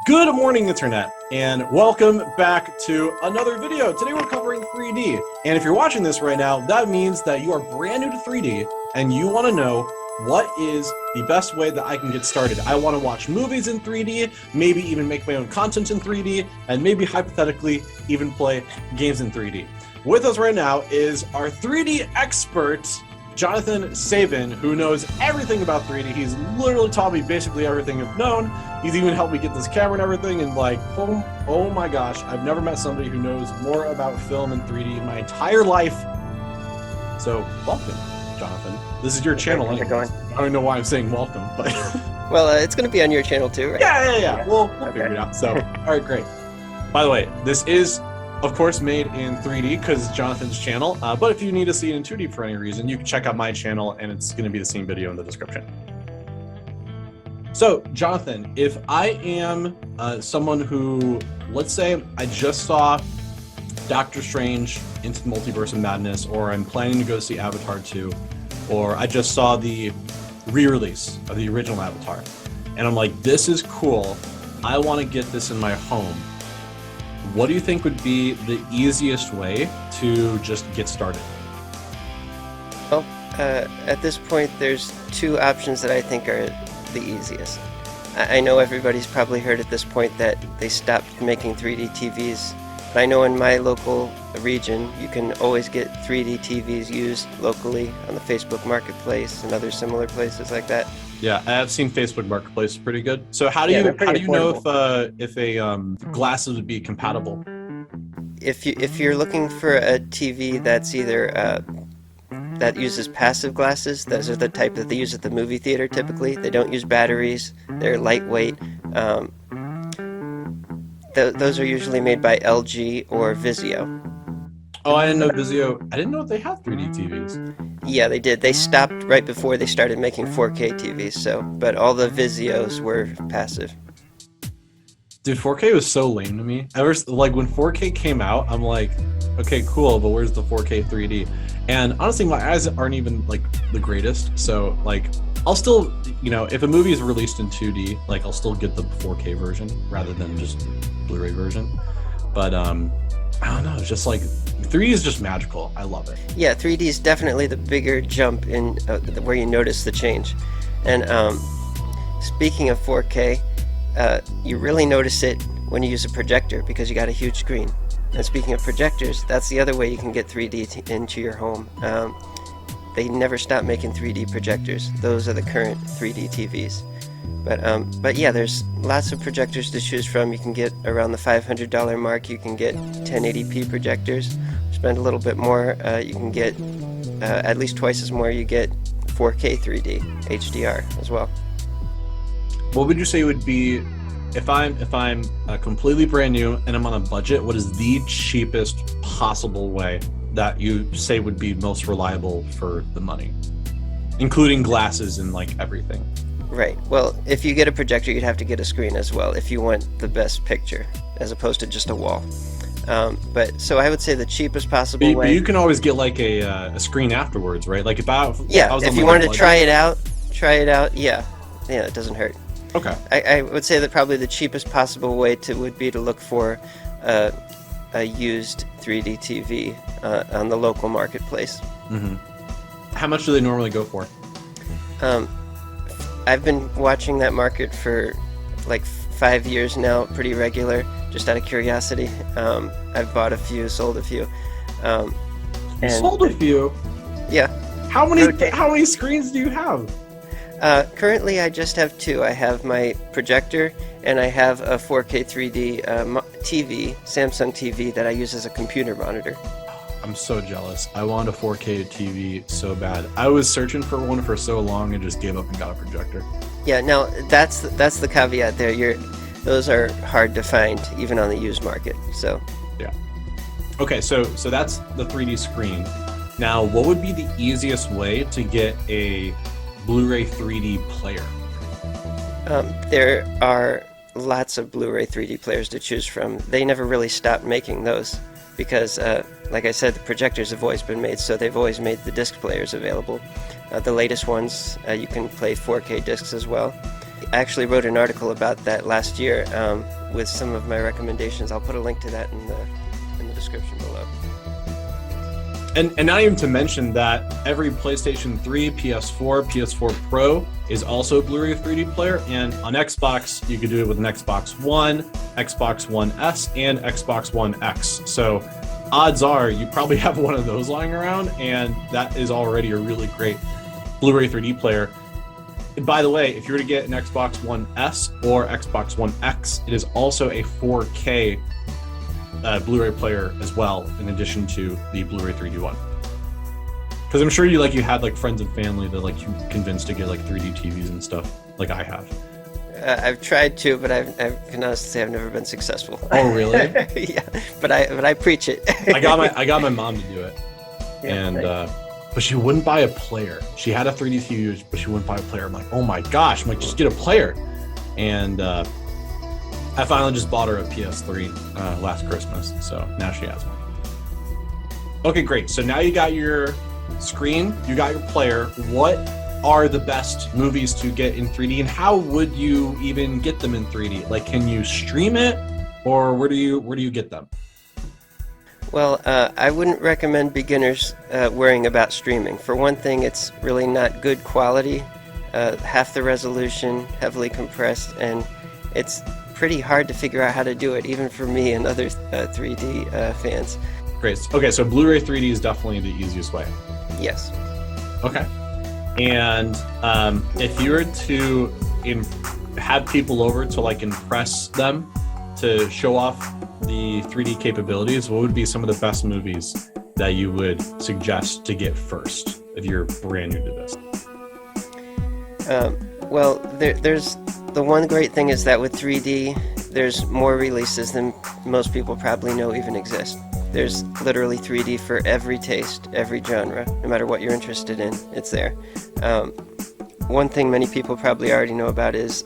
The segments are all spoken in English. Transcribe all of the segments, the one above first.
Good morning, Internet, and welcome back to another video. Today we're covering 3D, and if you're watching this right now, that means that you are brand new to 3D, and you want to know what is the best way that I can get started. I want to watch movies in 3D, maybe even make my own content in 3D, and maybe hypothetically even play games in 3D. With us right now is our 3D expert, Jonathan Sabin, who knows everything about 3D. He's literally taught me basically everything I've known. He's even helped me get this camera and everything, and like, oh my gosh, I've never met somebody who knows more about film and 3D in my entire life. So, welcome, Jonathan. This is your channel. How's it going? I don't know why I'm saying welcome, but... Well, it's going to be on your channel too, right? Yeah. We'll figure it out. So, all right, great. By the way, this is, of course, made in 3D because it's Jonathan's channel. But if you need to see it in 2D for any reason, you can check out my channel, and it's going to be the same video in the description. So, Jonathan, if I am someone who, let's say, I just saw Doctor Strange Into the Multiverse of Madness, or I'm planning to go see Avatar 2, or I just saw the re-release of the original Avatar, and I'm like, this is cool, I want to get this in my home. What do you think would be the easiest way to just get started? Well, at this point, there's two options that I think are the easiest. I know everybody's probably heard at this point that they stopped making 3D TVs, but I know in my local region, you can always get 3D TVs used locally on the Facebook Marketplace and other similar places like that. Yeah, I've seen Facebook Marketplace is pretty good. So how do you know if a glasses would be compatible? If you're looking for a TV that's either that uses passive glasses, those are the type that they use at the movie theater typically. They don't use batteries. They're lightweight. Those are usually made by LG or Vizio. Oh, I didn't know Vizio. I didn't know they had 3D TVs. Yeah, they did. They stopped right before they started making 4K TVs. So, but all the Vizios were passive. Dude, 4K was so lame to me. Like when 4K came out, I'm like, okay, cool, but where's the 4K 3D? And honestly, my eyes aren't even like the greatest. So like, I'll still, if a movie is released in 2D, like I'll still get the 4K version rather than just Blu-ray version. But I don't know, it's just like 3D is just magical. I love it. Yeah, 3D is definitely the bigger jump in where you notice the change. And speaking of 4K, you really notice it when you use a projector because you got a huge screen. And speaking of projectors, that's the other way you can get 3D into your home. They never stopped making 3D projectors. Those are the current 3D TVs. But yeah, there's lots of projectors to choose from. You can get around the $500 mark. You can get 1080p projectors. Spend a little bit more, you can get at least twice as more. You get 4K 3D HDR as well. What would you say would be, if I'm completely brand new and I'm on a budget, what is the cheapest possible way that you say would be most reliable for the money, including glasses and like everything? Right. Well, if you get a projector, you'd have to get a screen as well if you want the best picture, as opposed to just a wall. But so I would say the cheapest possible way. But you can always get like a screen afterwards, right? Like if I was if you wanted to try it out. Yeah, it doesn't hurt. Okay. I would say that probably the cheapest possible way would be to look for a used 3D TV on the local marketplace. Mm-hmm. How much do they normally go for? I've been watching that market for like 5 years now, pretty regular, just out of curiosity. I've bought a few, sold a few. Sold a few? Yeah. How many screens do you have? Currently, I just have two. I have my projector, and I have a 4K 3D TV, Samsung TV, that I use as a computer monitor. I'm so jealous. I want a 4K TV so bad. I was searching for one for so long and just gave up and got a projector. Yeah, now that's the caveat there. Those are hard to find even on the used market. So yeah. Okay, so that's the 3D screen. Now, what would be the easiest way to get a Blu-ray 3D player? There are lots of Blu-ray 3D players to choose from. They never really stopped making those because, like I said, the projectors have always been made, so they've always made the disc players available. The latest ones, you can play 4K discs as well. I actually wrote an article about that last year with some of my recommendations. I'll put a link to that in the description below. And not even to mention that every PlayStation 3, PS4, PS4 Pro is also a Blu-ray 3D player, and on Xbox you could do it with an Xbox One, Xbox One S, and Xbox One X. So odds are you probably have one of those lying around, and that is already a really great Blu-ray 3D player. And by the way, if you were to get an Xbox One S or Xbox One X, it is also a 4K Blu-ray player as well, in addition to the Blu-ray 3D one. Because I'm sure you had like friends and family that like you convinced to get like 3D TVs and stuff, like I have. I've tried to, but I can honestly say I've never been successful. Oh, really? Yeah, but I preach it. I got my mom to do it, yeah, and but she wouldn't buy a player. She had a 3D TV, but she wouldn't buy a player. I'm like, oh my gosh! I'm like, just get a player. And I finally just bought her a PS3 last Christmas, so now she has one. Okay, great. So now you got your screen, you got your player. What are the best movies to get in 3D, and how would you even get them in 3D? Like, can you stream it, or where do you get them? Well, I wouldn't recommend beginners worrying about streaming. For one thing, it's really not good quality, half the resolution, heavily compressed, and it's pretty hard to figure out how to do it, even for me and other 3D fans. Great. Okay, so Blu-ray 3D is definitely the easiest way. Yes. Okay. And if you were to have people over to like impress them, to show off the 3D capabilities, what would be some of the best movies that you would suggest to get first if you're brand new to this? Well, there's the one great thing is that with 3D, there's more releases than most people probably know even exist. There's literally 3D for every taste, every genre, no matter what you're interested in, it's there. One thing many people probably already know about is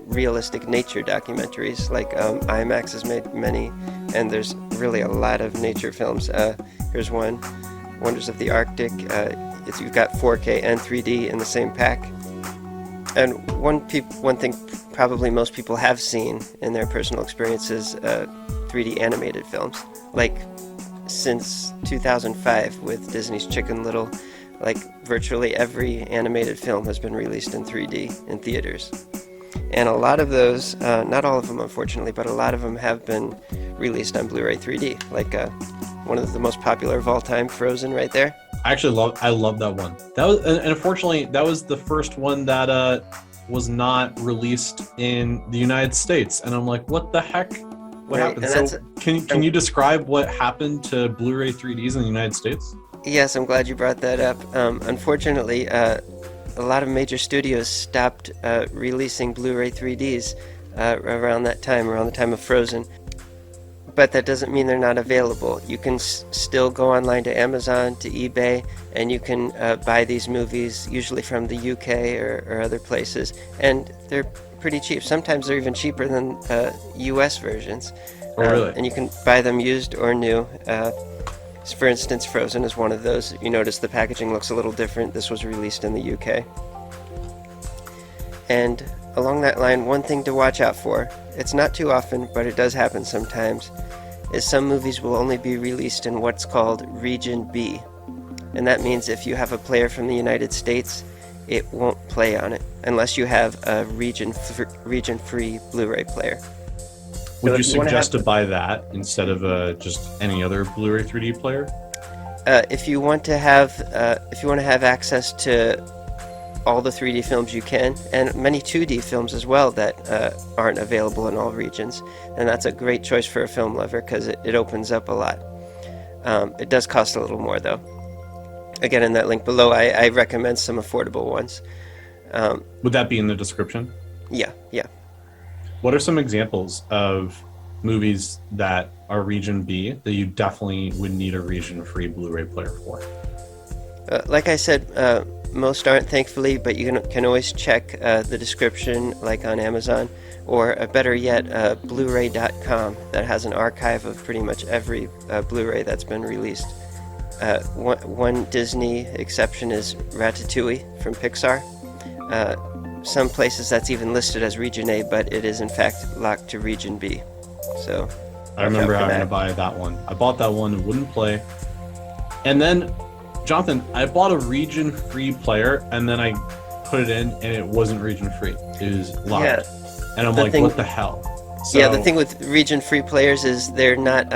realistic nature documentaries, like Imax has made many, and there's really a lot of nature films. Here's one, Wonders of the Arctic. You've got 4K and 3D in the same pack. And one thing probably most people have seen in their personal experiences, 3D animated films. Like since 2005 with Disney's Chicken Little, like virtually every animated film has been released in 3D in theaters. And a lot of those, not all of them unfortunately, but a lot of them have been released on Blu-ray 3D. Like one of the most popular of all time, Frozen, right there. I love that one. That was, and unfortunately, that was the first one that was not released in the United States. And I'm like, what the heck? What happened? So can you describe what happened to Blu-ray 3Ds in the United States? Yes, I'm glad you brought that up. Unfortunately, a lot of major studios stopped releasing Blu-ray 3Ds around the time of Frozen. But that doesn't mean they're not available. You can still go online to Amazon, to eBay, and you can buy these movies, usually from the UK or other places, and they're pretty cheap. Sometimes they're even cheaper than US versions. Oh, really? And you can buy them used or new. For instance, Frozen is one of those. You notice the packaging looks a little different. This was released in the UK. And along that line, one thing to watch out for, it's not too often, but it does happen sometimes, is some movies will only be released in what's called Region B. And that means if you have a player from the United States, it won't play on it, unless you have a region-free Blu-ray player. Would you suggest to buy that instead of just any other Blu-ray 3D player? If you want to have access to all the 3D films you can, and many 2D films as well that aren't available in all regions, and that's a great choice for a film lover because it opens up a lot. It does cost a little more though. Again, in that link below, I recommend some affordable ones. Would that be in the description? Yeah. What are some examples of movies that are Region B that you definitely would need a region-free Blu-ray player for? Like I said, most aren't, thankfully, but you can always check the description, like on Amazon, or better yet, Blu-ray.com, that has an archive of pretty much every Blu-ray that's been released. One Disney exception is Ratatouille from Pixar. some places that's even listed as Region A, but it is in fact locked to Region B. So I remember having to buy that one. I bought that one, it wouldn't play. And then, Jonathan, I bought a region-free player, and then I put it in, and it wasn't region-free. It was locked. Yeah. And I'm like, what the hell? So, yeah, the thing with region-free players is they're not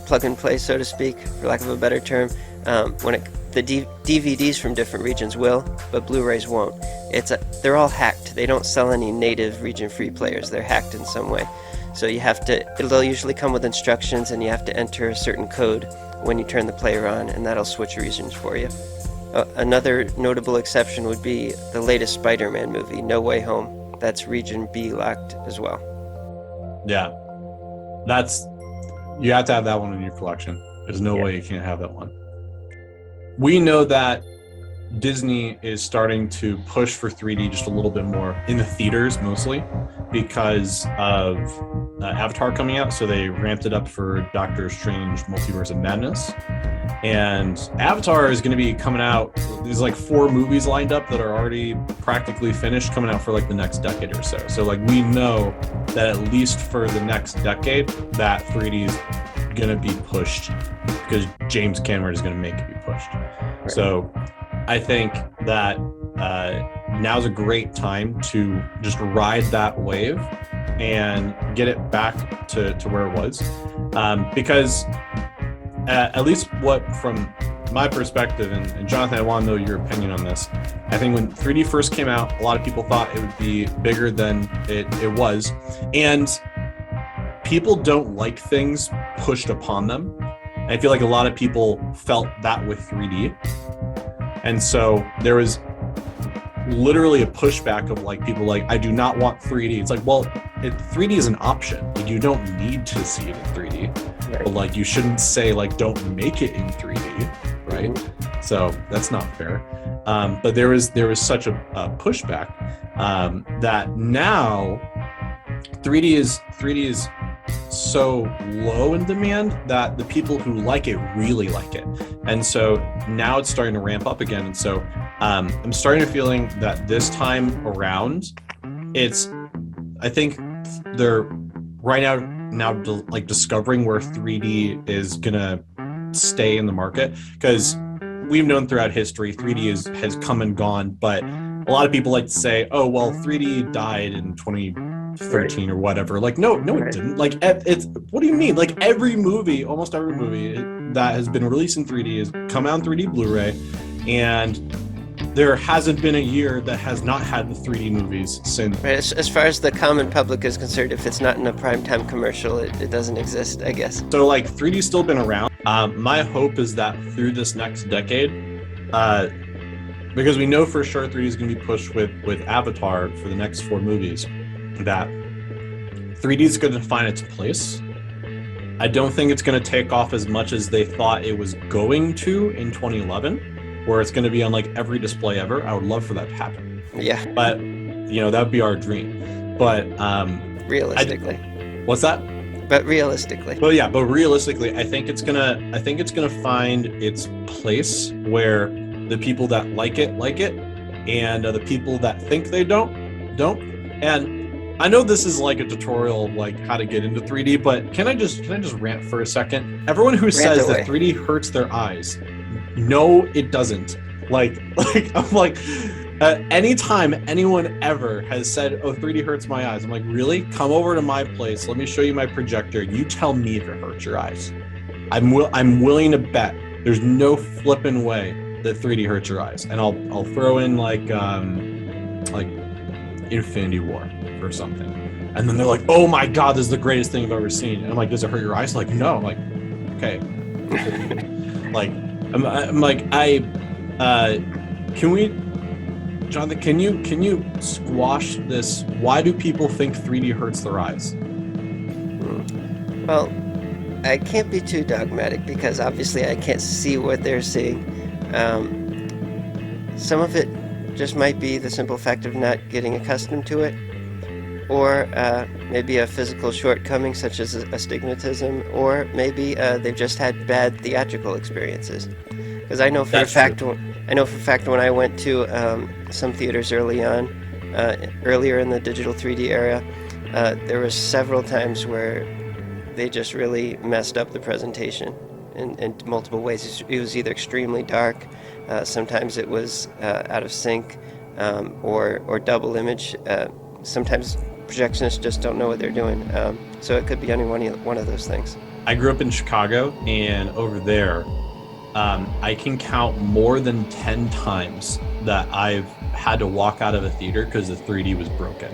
plug-and-play, so to speak, for lack of a better term. The DVDs from different regions will, but Blu-rays won't. They're all hacked. They don't sell any native region-free players. They're hacked in some way. So they'll usually come with instructions, and you have to enter a certain code when you turn the player on, and that'll switch regions for you. Another notable exception would be the latest Spider-Man movie, No Way Home. That's Region B locked as well. Yeah. You have to have that one in your collection. There's no way you can't have that one. We know that Disney is starting to push for 3D just a little bit more in the theaters, mostly because of Avatar coming out. So they ramped it up for Doctor Strange Multiverse of Madness. And Avatar is going to be coming out. There's like 4 movies lined up that are already practically finished, coming out for like the next decade or so. So like we know that at least for the next decade, that 3D is going to be pushed because James Cameron is going to make it be pushed. Right. So I think that now's a great time to just ride that wave and get it back to where it was. Because at least what from my perspective, and Jonathan, I want to know your opinion on this. I think when 3D first came out, a lot of people thought it would be bigger than it was. And people don't like things pushed upon them. I feel like a lot of people felt that with 3D. And so there was literally a pushback of like people like, I do not want 3D. It's like, well, 3D is an option. Like you don't need to see it in 3D. Right. But like you shouldn't say like don't make it in 3D, right? Mm-hmm. So that's not fair. But there was such a pushback that now 3D is so low in demand that the people who like it really like it, and so now it's starting to ramp up again. And so I'm starting to feeling that this time around, I think they're right now like discovering where 3D is gonna stay in the market, because we've known throughout history 3D has come and gone, but a lot of people like to say, oh well, 3D died in 2013 or whatever. Like no it didn't. Like it's what do you mean? Like almost every movie that has been released in 3D has come out in 3D Blu-ray, and there hasn't been a year that has not had the 3D movies since. Right, as far as the common public is concerned, if it's not in a primetime commercial, it doesn't exist, I guess. So like 3D's still been around. My hope is that through this next decade, because we know for sure 3D is going to be pushed with Avatar for the next 4 movies, that 3D is going to find its place. I don't think it's going to take off as much as they thought it was going to in 2011, where it's going to be on like every display ever. I would love for that to happen. Yeah. But that would be our dream. But realistically. What's that? But realistically. Well, yeah, but realistically, I think it's gonna find its place where the people that like it, and the people that think they don't. And I know this is like a tutorial of like how to get into 3D, but can I just rant for a second? Everyone who says that 3D hurts their eyes, no, it doesn't. Like I'm like, anytime anyone ever has said, oh, 3D hurts my eyes, I'm like, really? Come over to my place. Let me show you my projector. You tell me if it hurts your eyes. I'm willing to bet there's no flipping way that 3D hurts your eyes. And I'll throw in like Infinity War or something. And then they're like, oh my God, this is the greatest thing I've ever seen. And I'm like, does it hurt your eyes? Like, no. I'm like, okay. Like, I'm like, can we, Jonathan, can you squash this? Why do people think 3D hurts their eyes? Well, I can't be too dogmatic because obviously I can't see what they're seeing. Some of it just might be the simple fact of not getting accustomed to it, or maybe a physical shortcoming such as astigmatism, or maybe they've just had bad theatrical experiences. Because I know for a fact I know for a fact when I went to some theaters earlier in the digital 3D era, there were several times where they just really messed up the presentation in multiple ways. It was either extremely dark, sometimes it was out of sync, or double image. Sometimes projectionists just don't know what they're doing, so it could be any one of those things. I grew up in Chicago, and over there, I can count more than 10 times that I've had to walk out of a theater because the 3D was broken.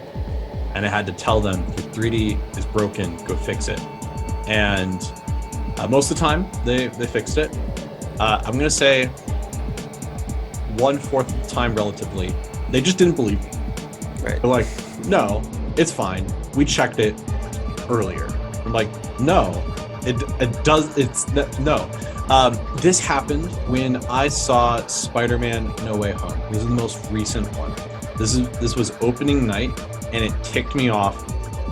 And I had to tell them, the 3D is broken, go fix it. And most of the time, they fixed it. I'm going to say 1/4 of the time, relatively, they just didn't believe me. Right. They're like, no, it's fine. We checked it earlier. I'm like, no, no. This happened when I saw Spider-Man No Way Home. This is the most recent one. This was opening night, and it ticked me off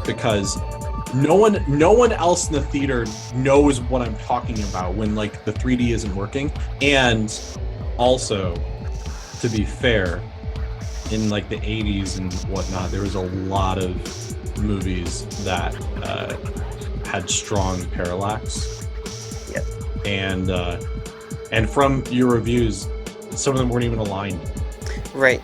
because no one else in the theater knows what I'm talking about when like the 3D isn't working. And also, to be fair, in like the 80s and whatnot, there was a lot of movies that had strong parallax. Yep. And from your reviews, some of them weren't even aligned. Right.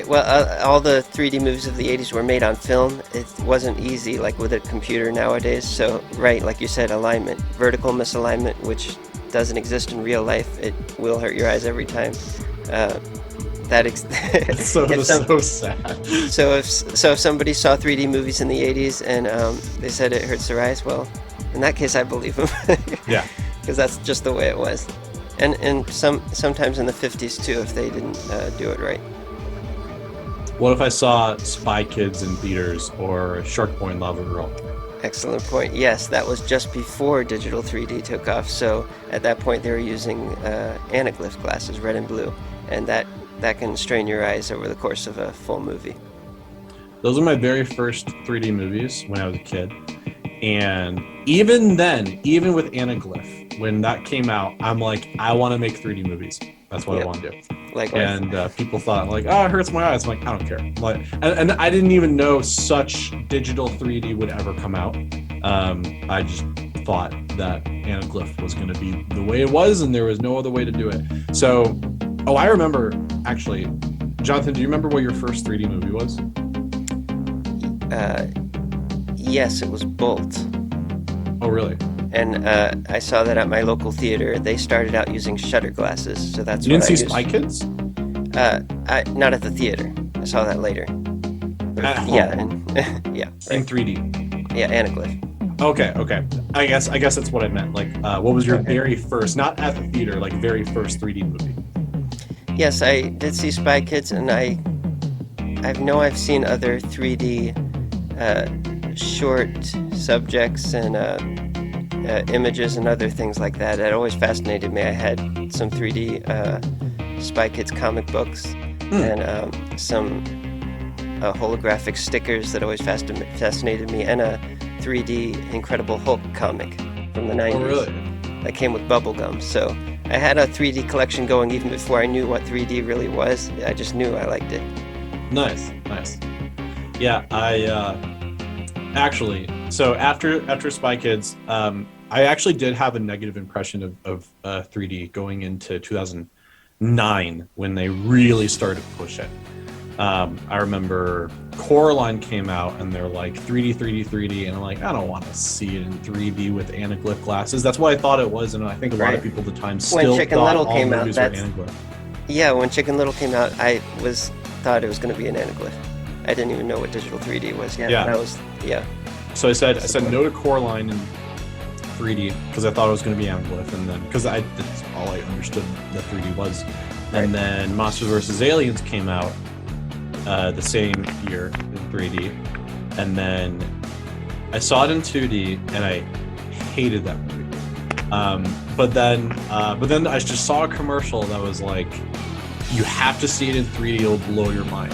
Well, all the 3D movies of the 80s were made on film. It wasn't easy like with a computer nowadays. So, right, like you said, alignment, vertical misalignment, which doesn't exist in real life. It will hurt your eyes every time. It's so sad. So if somebody saw 3D movies in the 80s and they said it hurts their eyes, well, in that case, I believe them. Yeah. Because that's just the way it was. And sometimes in the 50s too, if they didn't do it right. What if I saw Spy Kids in theaters or Shark Boy and Lava Girl? Excellent point. Yes, that was just before digital 3D took off. So at that point, they were using anaglyph glasses, red and blue, and that can strain your eyes over the course of a full movie. Those are my very first 3D movies when I was a kid. And even then, even with anaglyph, when that came out, I'm like, I want to make 3D movies. That's what I want to do. Likewise. And people thought like, oh, it hurts my eyes. I'm like, I don't care. Like, and I didn't even know such digital 3D would ever come out. I just thought that anaglyph was going to be the way it was, and there was no other way to do it. So, I remember actually, Jonathan. Do you remember what your first 3D movie was? Yes, it was Bolt. Oh, really? And I saw that at my local theater. They started out using shutter glasses, so that's you what I didn't see used. Spy Kids? Not at the theater. I saw that later. At home? Yeah, yeah. Right. In 3D? Yeah, anaglyph. Okay. I guess that's what I meant. Like, what was your very first, not at the theater, like very first 3D movie? Yes, I did see Spy Kids, and I know I've seen other 3D short subjects and images and other things like that. It always fascinated me. I had some 3D Spy Kids comic books and some holographic stickers that always fascinated me, and a 3D Incredible Hulk comic from the 90s. Oh, really? That came with bubblegum. So I had a 3D collection going even before I knew what 3D really was. I just knew I liked it. Nice. Yeah, I actually, so after Spy Kids, I actually did have a negative impression of 3D going into 2009 when they really started to push it. I remember Coraline came out and they're like 3D, and I'm like, I don't want to see it in 3D with anaglyph glasses. That's what I thought it was, and I think a lot of people at the time still when Chicken thought Little all came movies out, were anaglyph. Yeah, when Chicken Little came out, I thought it was going to be an anaglyph. I didn't even know what digital 3D was yet. Yeah. So I said no to Coraline in 3D because I thought it was going to be anaglyph, and then because that's all I understood that 3D was. And then Monsters vs. Aliens came out the same year in 3D, and then I saw it in 2D, and I hated that movie. But then I just saw a commercial that was like, you have to see it in 3D, it'll blow your mind.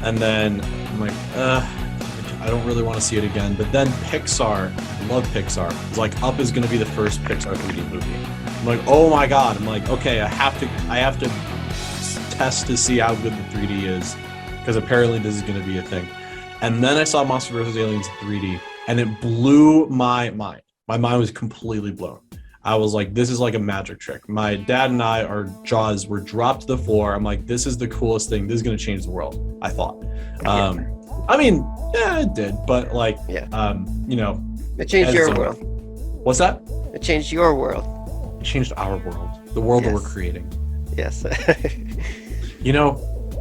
And then I'm like, I don't really want to see it again. But then Pixar, I love Pixar, it's like Up is going to be the first Pixar 3D movie. I'm like, oh my god. I'm like, okay, I have to test to see how good the 3D is, because apparently this is going to be a thing. And then I saw Monster vs. Aliens 3D, and it blew my mind. My mind was completely blown. I was like, this is like a magic trick. My dad and I, our jaws were dropped to the floor. I'm like, this is the coolest thing. This is going to change the world, I thought. I mean, yeah, it did, but like, you know. It changed your world. What's that? It changed your world. It changed our world, the world that we're creating. Yes. You know,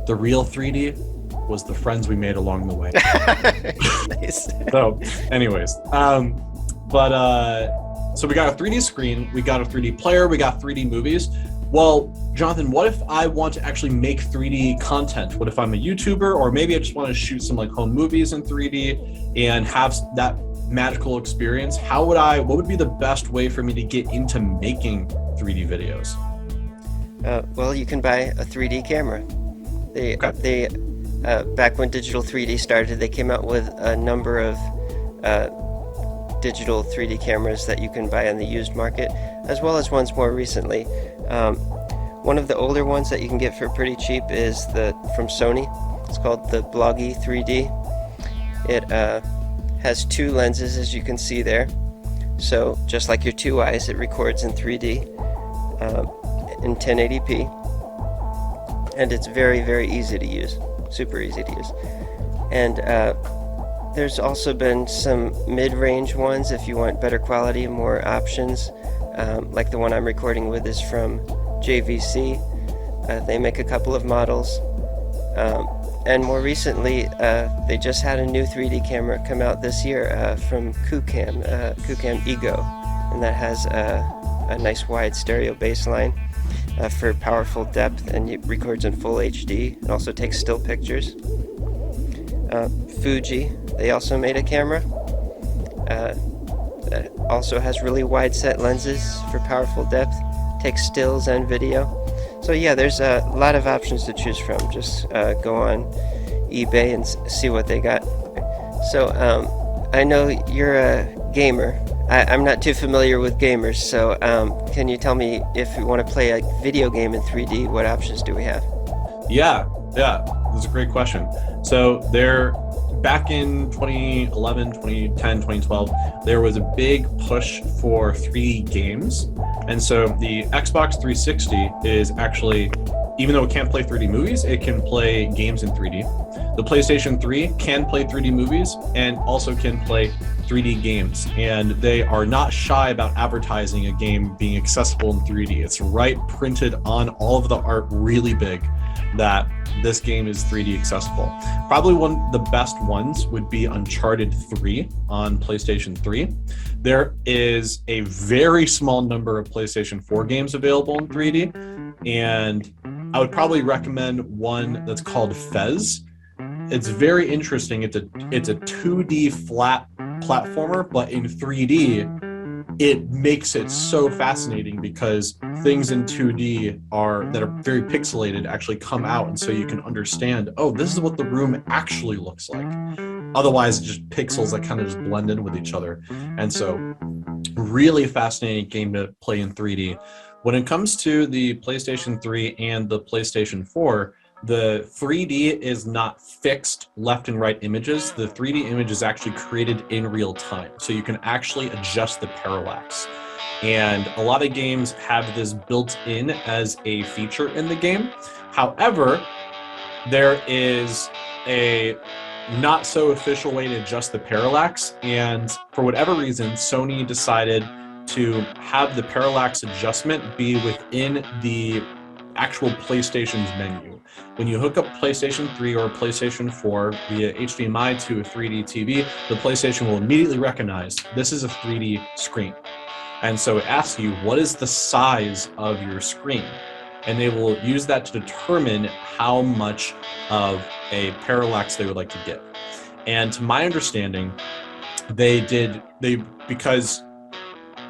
the real 3D was the friends we made along the way. Nice. So, anyways, so we got a 3D screen, we got a 3D player, we got 3D movies. Well, Jonathan, what if I want to actually make 3D content? What if I'm a YouTuber, or maybe I just want to shoot some like home movies in 3D and have that magical experience? What would be the best way for me to get into making 3D videos? Well, you can buy a 3D camera. Back when digital 3D started, they came out with a number of digital 3D cameras that you can buy on the used market, as well as ones more recently. One of the older ones that you can get for pretty cheap is from Sony. It's called the Bloggy 3D. It has two lenses, as you can see there. So just like your two eyes, it records in 3D in 1080p. And it's very, very easy to use. Super easy to use. And there's also been some mid-range ones if you want better quality and more options. Like the one I'm recording with is from JVC. They make a couple of models. And more recently, they just had a new 3D camera come out this year from Kucam Ego. And that has a nice wide stereo baseline for powerful depth, and it records in full HD. It also takes still pictures. Fuji, they also made a camera that also has really wide set lenses for powerful depth, takes stills and video. So yeah, there's a lot of options to choose from. Just go on eBay and see what they got. So I know you're a gamer. I'm not too familiar with gamers, so can you tell me, if we want to play a video game in 3D, what options do we have? Yeah, that's a great question. So back in 2011, 2010, 2012, there was a big push for 3D games. And so the Xbox 360 is actually, even though it can't play 3D movies, it can play games in 3D. The PlayStation 3 can play 3D movies and also can play 3D games. And they are not shy about advertising a game being accessible in 3D. It's printed on all of the art really big that this game is 3D accessible. Probably one of the best ones would be Uncharted 3 on PlayStation 3. There is a very small number of PlayStation 4 games available in 3D, and I would probably recommend one that's called Fez. It's very interesting. It's a 2D flat platformer, but in 3D, it makes it so fascinating because things in 2D that are very pixelated actually come out, and so you can understand, oh, this is what the room actually looks like. Otherwise, it's just pixels that kind of just blend in with each other. And so, really fascinating game to play in 3D. When it comes to the PlayStation 3 and the PlayStation 4, the 3D is not fixed left and right images. The 3D image is actually created in real time. So you can actually adjust the parallax. And a lot of games have this built in as a feature in the game. However, there is a not so official way to adjust the parallax. And for whatever reason, Sony decided to have the parallax adjustment be within the actual PlayStation's menu. When you hook up PlayStation 3 or PlayStation 4 via HDMI to a 3D TV, the PlayStation will immediately recognize this is a 3D screen. And so it asks you, what is the size of your screen? And they will use that to determine how much of a parallax they would like to give. And to my understanding, because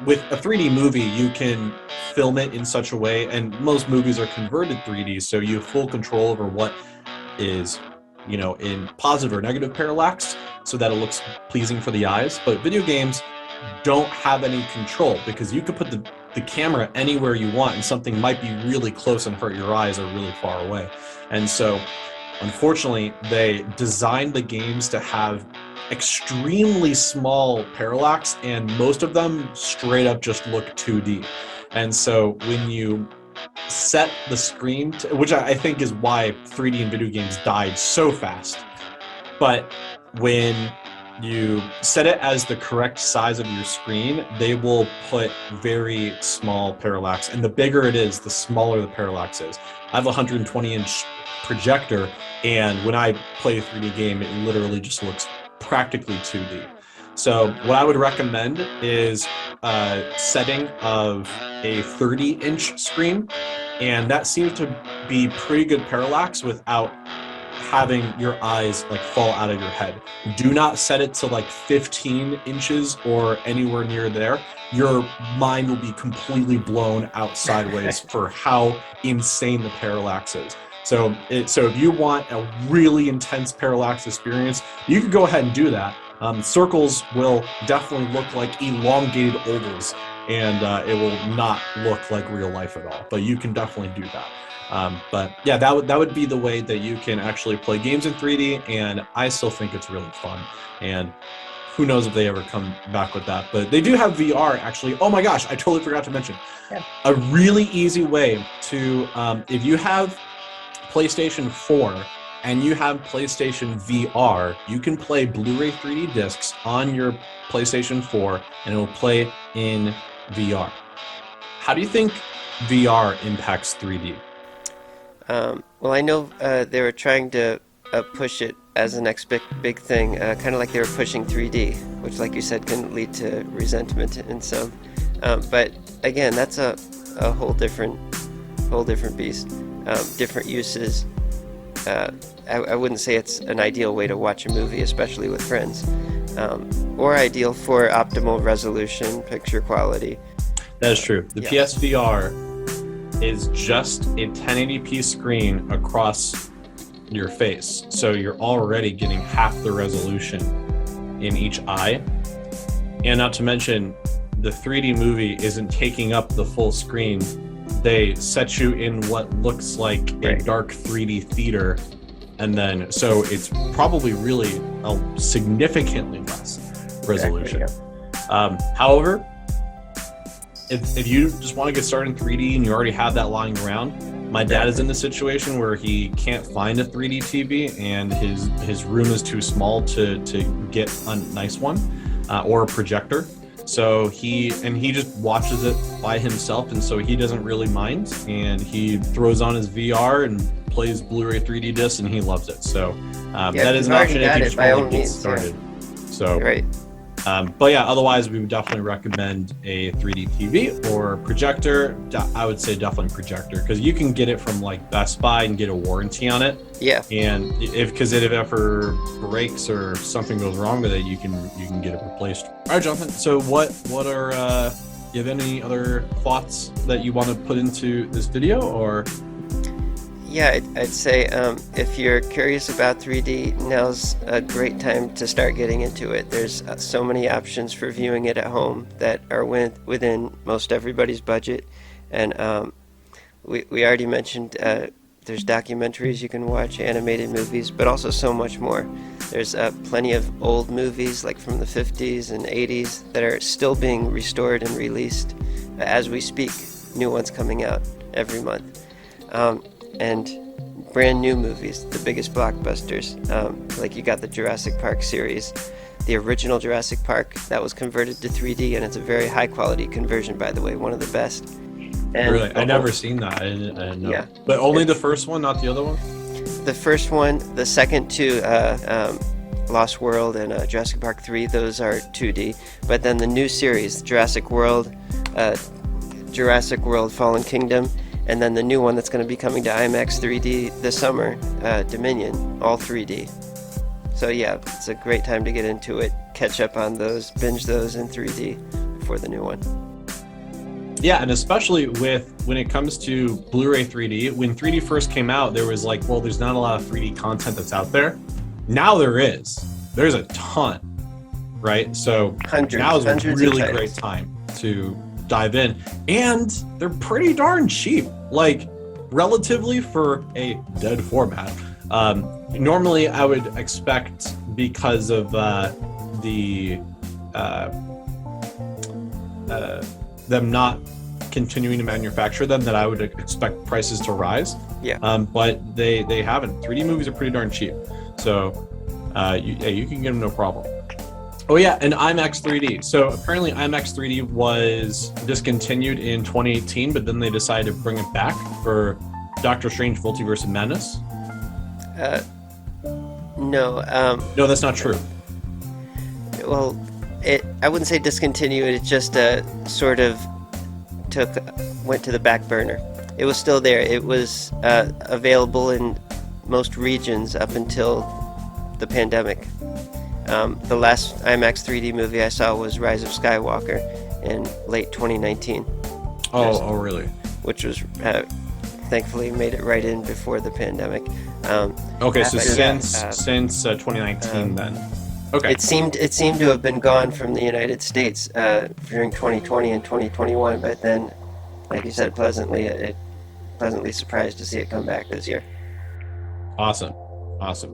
with a 3D movie, you can film it in such a way, and most movies are converted 3D, so you have full control over what is, in positive or negative parallax, so that it looks pleasing for the eyes. But video games don't have any control, because you could put the the camera anywhere you want, and something might be really close and hurt your eyes or really far away. And so unfortunately, they designed the games to have extremely small parallax, and most of them straight up just look 2D. And so when you set the screen to, which I think is why 3D in video games died so fast, but when you set it as the correct size of your screen, they will put very small parallax, and the bigger it is, the smaller the parallax is. I have a 120-inch projector, and when I play a 3D game, it literally just looks practically 2D. So what I would recommend is setting of a 30-inch screen, and that seems to be pretty good parallax without having your eyes like fall out of your head. Do not set it to like 15 inches or anywhere near there. Your mind will be completely blown out sideways for how insane the parallax is. So if you want a really intense parallax experience, you could go ahead and do that. Circles will definitely look like elongated ovals, and it will not look like real life at all, but you can definitely do that. But yeah, that would be the way that you can actually play games in 3D, and I still think it's really fun. And who knows if they ever come back with that. But they do have VR, actually. Oh my gosh, I totally forgot to mention. Yeah. A really easy way to, if you have PlayStation 4 and you have PlayStation VR, you can play Blu-ray 3D discs on your PlayStation 4, and it will play in VR. How do you think VR impacts 3D? Well, I know they were trying to push it as the next big thing, kind of like they were pushing 3D, which, like you said, can lead to resentment in some. But again, that's a whole different beast. Different uses. I wouldn't say it's an ideal way to watch a movie, especially with friends, or ideal for optimal resolution, picture quality. That is true. The PSVR is just a 1080p screen across your face, so you're already getting half the resolution in each eye. And not to mention, the 3D movie isn't taking up the full screen. They set you in what looks like a dark 3D theater, and then so it's probably really a significantly less resolution. However, if you just want to get started in 3D and you already have that lying around, my dad is in the situation where he can't find a 3D TV, and his room is too small to get a nice one or a projector. So he just watches it by himself, and so he doesn't really mind, and he throws on his VR and plays Blu-ray 3D discs, and he loves it. So that is an option if you just want to get started. So right. But yeah, otherwise we would definitely recommend a 3D TV or projector. I would say definitely projector, because you can get it from like Best Buy and get a warranty on it. Yeah. And because if it ever breaks or something goes wrong with it, you can get it replaced. All right, Jonathan. So what are you have any other thoughts that you want to put into this video, or? Yeah, I'd say if you're curious about 3D, now's a great time to start getting into it. There's so many options for viewing it at home that are within most everybody's budget. And we already mentioned there's documentaries you can watch, animated movies, but also so much more. There's plenty of old movies like from the 50s and 80s that are still being restored and released as we speak. New ones coming out every month. And brand new movies, the biggest blockbusters. Like you got the Jurassic Park series, the original Jurassic Park that was converted to 3D, and it's a very high quality conversion, by the way, one of the best. And really, I never seen that. I didn't know. Yeah. But only the first one, not the other one? The first one, the second two, Lost World and Jurassic Park 3, those are 2D. But then the new series, Jurassic World Fallen Kingdom, and then the new one that's going to be coming to Imax 3D this summer, Dominion, all 3D. So yeah, it's a great time to get into it, catch up on those, binge those in 3D before the new one. Yeah, and especially when it comes to Blu-ray 3D, when 3D first came out, there was like, well, there's not a lot of 3D content that's out there. Now there is. There's a ton, right? So now is a really great time to dive in, and they're pretty darn cheap. Like, relatively for a dead format. Normally, I would expect, because of them not continuing to manufacture them, that I would expect prices to rise. Yeah. But they haven't. 3D movies are pretty darn cheap, so you can get them no problem. Oh yeah, and IMAX 3D. So apparently IMAX 3D was discontinued in 2018, but then they decided to bring it back for Doctor Strange Multiverse of Madness. No. No, that's not true. Well, I wouldn't say discontinued. It just sort of went to the back burner. It was still there. It was available in most regions up until the pandemic. The last IMAX 3D movie I saw was Rise of Skywalker in late 2019. Oh, really? Which was thankfully made it right in before the pandemic. Okay, so since 2019 then. Okay. It seemed to have been gone from the United States during 2020 and 2021, but then, like you said, pleasantly surprised to see it come back this year. Awesome.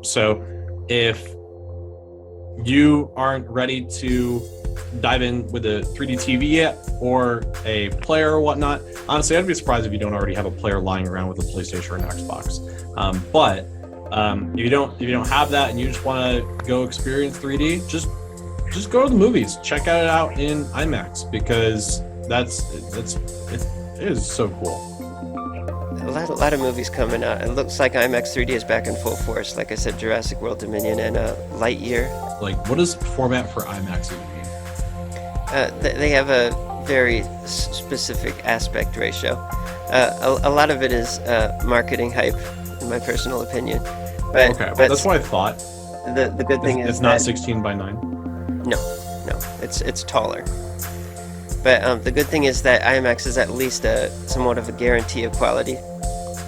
So if you aren't ready to dive in with a 3D TV yet, or a player or whatnot, honestly, I'd be surprised if you don't already have a player lying around with a PlayStation or an Xbox. But if you don't have that and you just want to go experience 3D, just go to the movies, check it out in IMAX, because it is so cool. A lot of movies coming out. It looks like IMAX 3D is back in full force. Like I said, Jurassic World Dominion and Lightyear. Like, what does format for IMAX even mean? They have a very specific aspect ratio. A lot of it is marketing hype, in my personal opinion. But that's what I thought. The good thing is it's not 16 by 9. No, it's taller. But the good thing is that IMAX is at least somewhat of a guarantee of quality,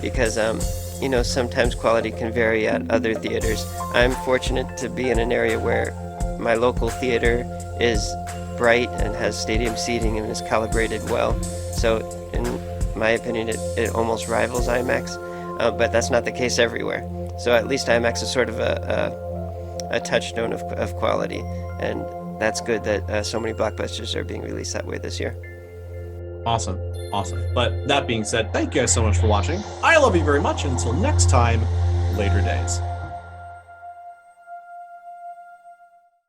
because sometimes quality can vary at other theaters. I'm fortunate to be in an area where my local theater is bright and has stadium seating and is calibrated well. So in my opinion, it almost rivals IMAX, but that's not the case everywhere. So at least IMAX is sort of a touchstone of quality, and that's good that so many blockbusters are being released that way this year. Awesome. But that being said, thank you guys so much for watching. I love you very much. Until next time, later days.